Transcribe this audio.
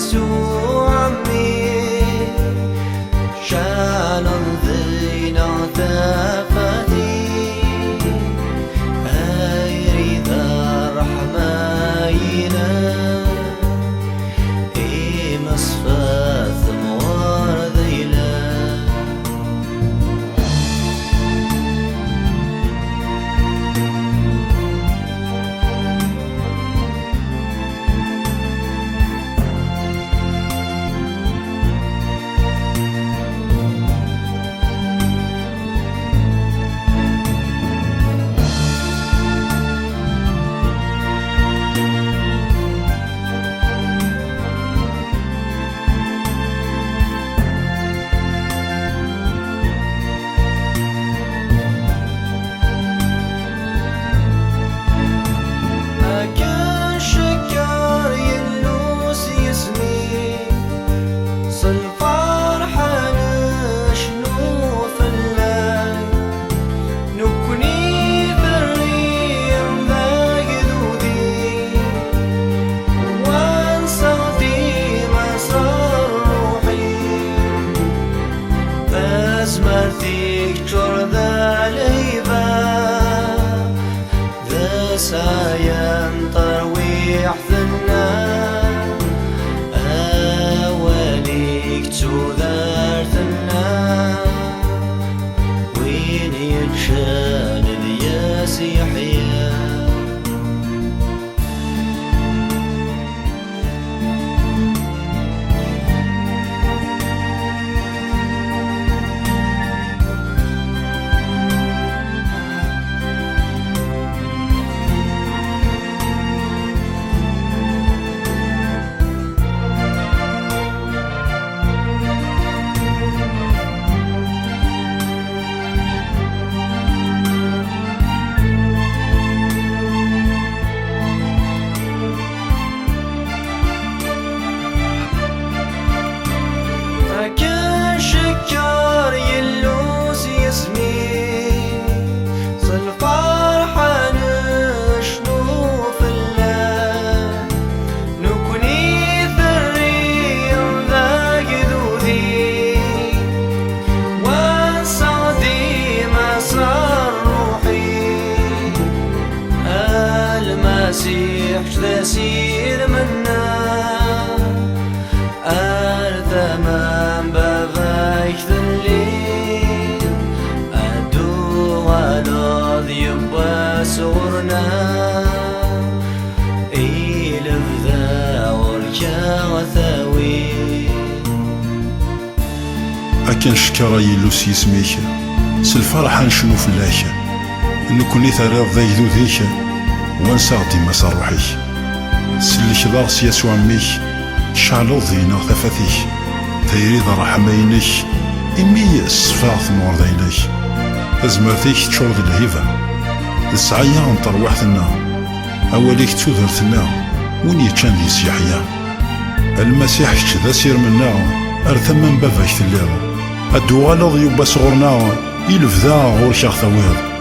يسوع عمي شال ذينا تفتي هيري ذا رحمينا مصفاث موار ذيلا أزمتك جرد ليبا ذا سايا ترويح ثنا أوليك تذار ثنا وين ينشان الياس يحيا المسيح تسير منا الثمن بفايك الليل أدو على يبقى سورنا إلف ذا وركا وثاوي أكن شكرا يلوس يسميك سالفرحة نشنو في اللاكة نكوني ثريض ذا يذو ذيك وانسى ديما صروحيك سلك ضارس يسوع عميك شعلو ذينا ثفاثيك تيريد رحمينك إمي الصفاث نور ذينك أزماتيك تشرد الهيفة السعية عن تروحتنا أوليك تذرتنا وين يتشان ذي سيحيا المسيح كذا سير منا أرثمن بفاك تليض الدوالض يبا صغرنا يلف ذا غور شاخ ثويض